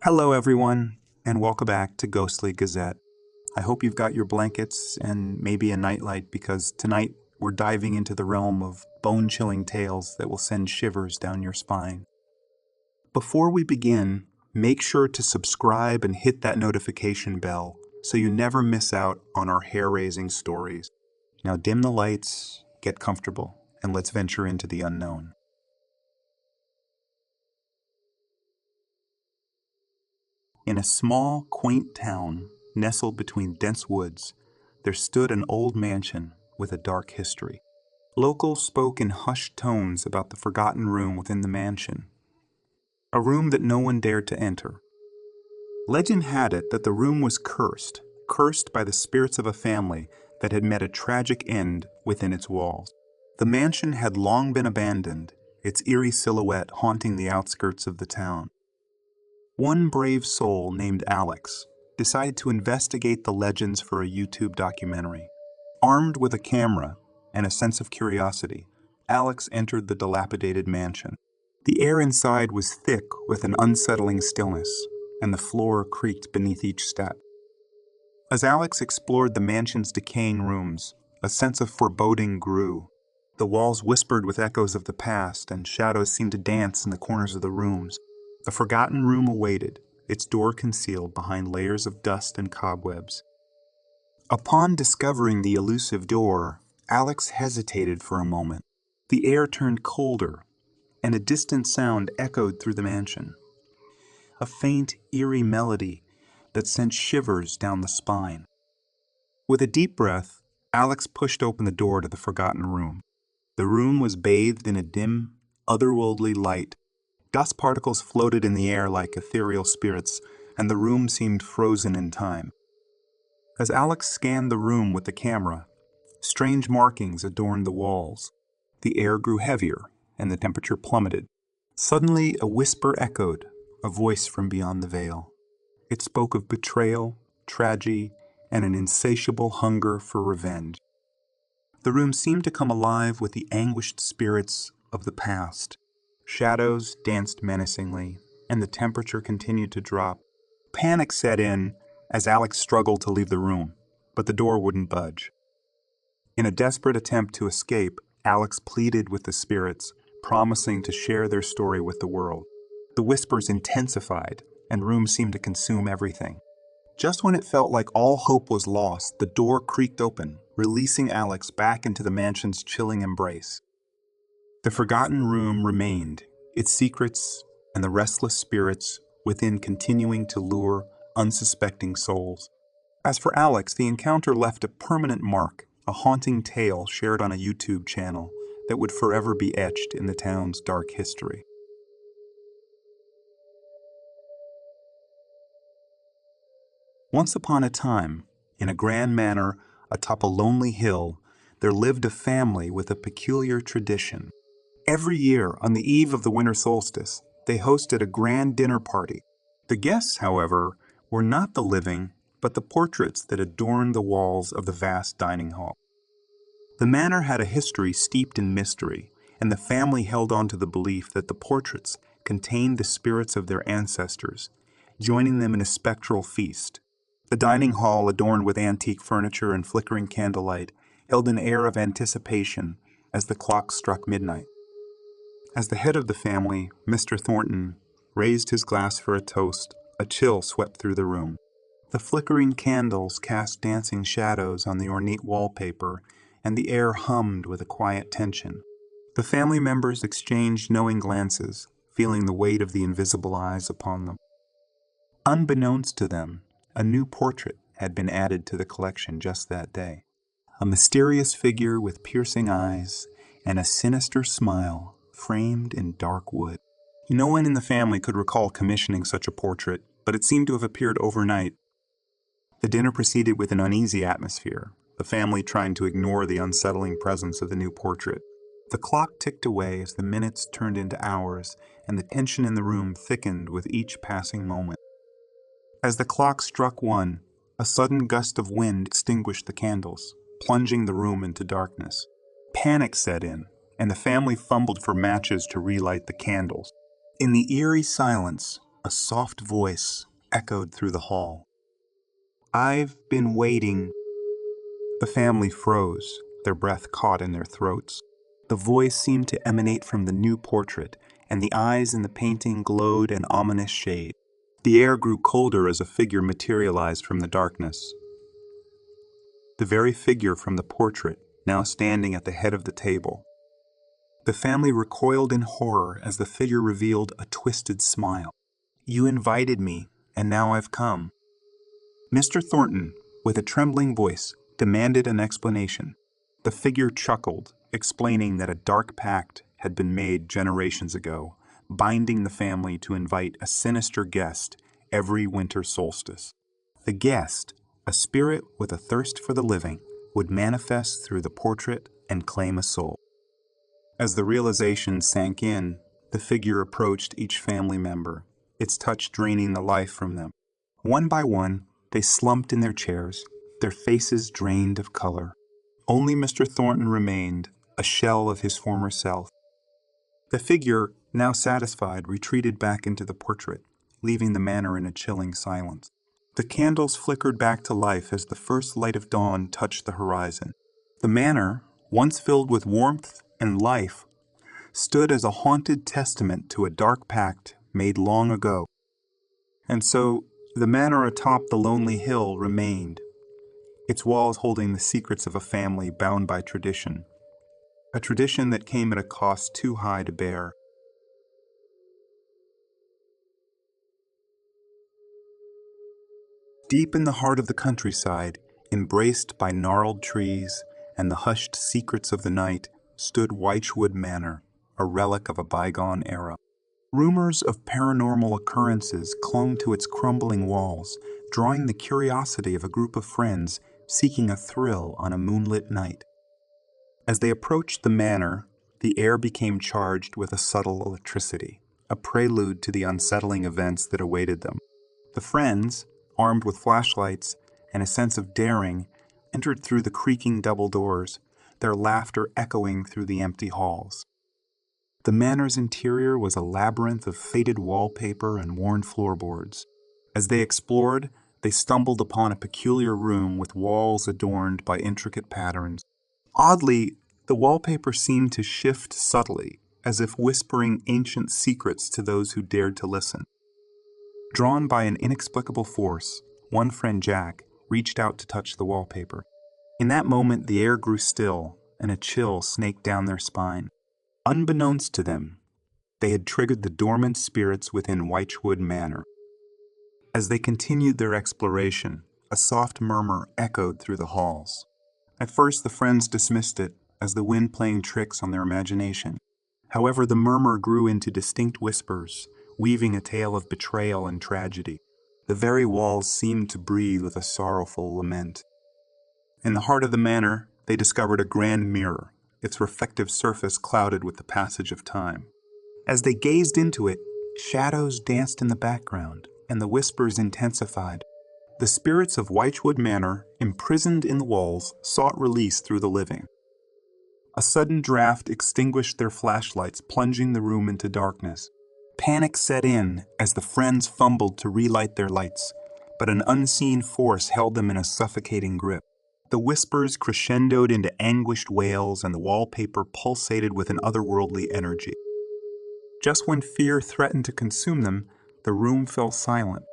Hello, everyone, and welcome back to Ghostly Gazette. I hope you've got your blankets and maybe a nightlight because tonight we're diving into the realm of bone-chilling tales that will send shivers down your spine. Before we begin, make sure to subscribe and hit that notification bell so you never miss out on our hair-raising stories. Now dim the lights, get comfortable, and let's venture into the unknown. In a small, quaint town nestled between dense woods, there stood an old mansion with a dark history. Locals spoke in hushed tones about the forgotten room within the mansion, a room that no one dared to enter. Legend had it that the room was cursed by the spirits of a family that had met a tragic end within its walls. The mansion had long been abandoned, its eerie silhouette haunting the outskirts of the town. One brave soul named Alex decided to investigate the legends for a YouTube documentary. Armed with a camera and a sense of curiosity, Alex entered the dilapidated mansion. The air inside was thick with an unsettling stillness, and the floor creaked beneath each step. As Alex explored the mansion's decaying rooms, a sense of foreboding grew. The walls whispered with echoes of the past, and shadows seemed to dance in the corners of the rooms. The forgotten room awaited, its door concealed behind layers of dust and cobwebs. Upon discovering the elusive door, Alex hesitated for a moment. The air turned colder, and a distant sound echoed through the mansion. A faint, eerie melody that sent shivers down the spine. With a deep breath, Alex pushed open the door to the forgotten room. The room was bathed in a dim, otherworldly light. Dust particles floated in the air like ethereal spirits, and the room seemed frozen in time. As Alex scanned the room with the camera, strange markings adorned the walls. The air grew heavier, and the temperature plummeted. Suddenly, a whisper echoed, a voice from beyond the veil. It spoke of betrayal, tragedy, and an insatiable hunger for revenge. The room seemed to come alive with the anguished spirits of the past. Shadows danced menacingly, and the temperature continued to drop. Panic set in as Alex struggled to leave the room, but the door wouldn't budge. In a desperate attempt to escape, Alex pleaded with the spirits, promising to share their story with the world. The whispers intensified, and room seemed to consume everything. Just when it felt like all hope was lost, the door creaked open, releasing Alex back into the mansion's chilling embrace. The forgotten room remained, its secrets and the restless spirits within continuing to lure unsuspecting souls. As for Alex, the encounter left a permanent mark, a haunting tale shared on a YouTube channel that would forever be etched in the town's dark history. Once upon a time, in a grand manor atop a lonely hill, there lived a family with a peculiar tradition. Every year, on the eve of the winter solstice, they hosted a grand dinner party. The guests, however, were not the living, but the portraits that adorned the walls of the vast dining hall. The manor had a history steeped in mystery, and the family held on to the belief that the portraits contained the spirits of their ancestors, joining them in a spectral feast. The dining hall, adorned with antique furniture and flickering candlelight, held an air of anticipation as the clock struck midnight. As the head of the family, Mr. Thornton, raised his glass for a toast, a chill swept through the room. The flickering candles cast dancing shadows on the ornate wallpaper, and the air hummed with a quiet tension. The family members exchanged knowing glances, feeling the weight of the invisible eyes upon them. Unbeknownst to them, a new portrait had been added to the collection just that day. A mysterious figure with piercing eyes and a sinister smile framed in dark wood. No one in the family could recall commissioning such a portrait, but it seemed to have appeared overnight. The dinner proceeded with an uneasy atmosphere, the family trying to ignore the unsettling presence of the new portrait. The clock ticked away as the minutes turned into hours, and the tension in the room thickened with each passing moment. As the clock struck 1, a sudden gust of wind extinguished the candles, plunging the room into darkness. Panic set in, and the family fumbled for matches to relight the candles. In the eerie silence, A soft voice echoed through the hall. "I've been waiting." The family froze, their breath caught in their throats. The voice seemed to emanate from the new portrait, and the eyes in the painting glowed an ominous shade. The air grew colder as a figure materialized from the darkness. The very figure from the portrait, now standing at the head of the table. The family recoiled in horror as the figure revealed a twisted smile. "You invited me, and now I've come." Mr. Thornton, with a trembling voice, demanded an explanation. The figure chuckled, explaining that a dark pact had been made generations ago, binding the family to invite a sinister guest every winter solstice. The guest, a spirit with a thirst for the living, would manifest through the portrait and claim a soul. As the realization sank in, the figure approached each family member, its touch draining the life from them. One by one, they slumped in their chairs, their faces drained of color. Only Mr. Thornton remained, a shell of his former self. The figure, now satisfied, retreated back into the portrait, leaving the manor in a chilling silence. The candles flickered back to life as the first light of dawn touched the horizon. The manor, once filled with warmth and life, stood as a haunted testament to a dark pact made long ago. And so, the manor atop the lonely hill remained, its walls holding the secrets of a family bound by tradition, a tradition that came at a cost too high to bear. Deep in the heart of the countryside, embraced by gnarled trees and the hushed secrets of the night, stood Wychwood Manor, a relic of a bygone era. Rumors of paranormal occurrences clung to its crumbling walls, drawing the curiosity of a group of friends seeking a thrill on a moonlit night. As they approached the manor, the air became charged with a subtle electricity, a prelude to the unsettling events that awaited them. The friends, armed with flashlights and a sense of daring, entered through the creaking double doors, their laughter echoing through the empty halls. The manor's interior was a labyrinth of faded wallpaper and worn floorboards. As they explored, they stumbled upon a peculiar room with walls adorned by intricate patterns. Oddly, the wallpaper seemed to shift subtly, as if whispering ancient secrets to those who dared to listen. Drawn by an inexplicable force, one friend, Jack, reached out to touch the wallpaper. In that moment, the air grew still, and a chill snaked down their spine. Unbeknownst to them, they had triggered the dormant spirits within Wychwood Manor. As they continued their exploration, a soft murmur echoed through the halls. At first, the friends dismissed it as the wind playing tricks on their imagination. However, the murmur grew into distinct whispers, weaving a tale of betrayal and tragedy. The very walls seemed to breathe with a sorrowful lament. In the heart of the manor, they discovered a grand mirror, its reflective surface clouded with the passage of time. As they gazed into it, shadows danced in the background, and the whispers intensified. The spirits of Wychwood Manor, imprisoned in the walls, sought release through the living. A sudden draft extinguished their flashlights, plunging the room into darkness. Panic set in as the friends fumbled to relight their lights, but an unseen force held them in a suffocating grip. The whispers crescendoed into anguished wails, and the wallpaper pulsated with an otherworldly energy. Just when fear threatened to consume them, the room fell silent.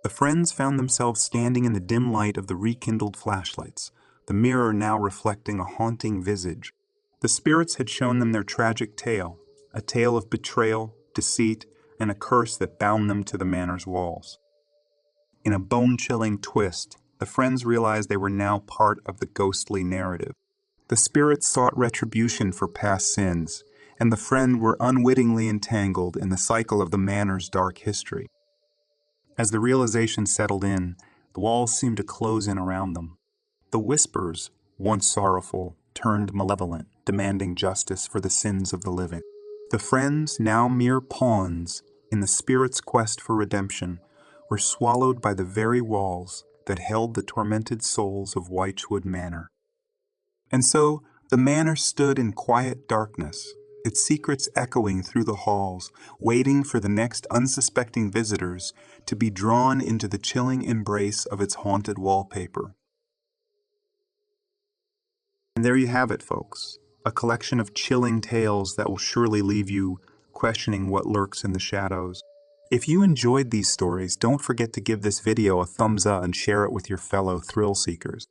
The friends found themselves standing in the dim light of the rekindled flashlights, the mirror now reflecting a haunting visage. The spirits had shown them their tragic tale, a tale of betrayal, deceit, and a curse that bound them to the manor's walls. In a bone-chilling twist, the friends realized they were now part of the ghostly narrative. The spirits sought retribution for past sins, and the friends were unwittingly entangled in the cycle of the manor's dark history. As the realization settled in, the walls seemed to close in around them. The whispers, once sorrowful, turned malevolent, demanding justice for the sins of the living. The friends, now mere pawns in the spirit's quest for redemption, were swallowed by the very walls that held the tormented souls of Wychwood Manor. And so, the manor stood in quiet darkness, its secrets echoing through the halls, waiting for the next unsuspecting visitors to be drawn into the chilling embrace of its haunted wallpaper. And there you have it, folks. A collection of chilling tales that will surely leave you questioning what lurks in the shadows. If you enjoyed these stories, don't forget to give this video a thumbs up and share it with your fellow thrill seekers.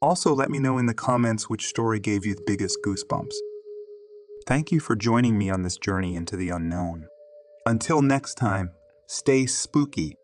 Also, let me know in the comments which story gave you the biggest goosebumps. Thank you for joining me on this journey into the unknown. Until next time, stay spooky.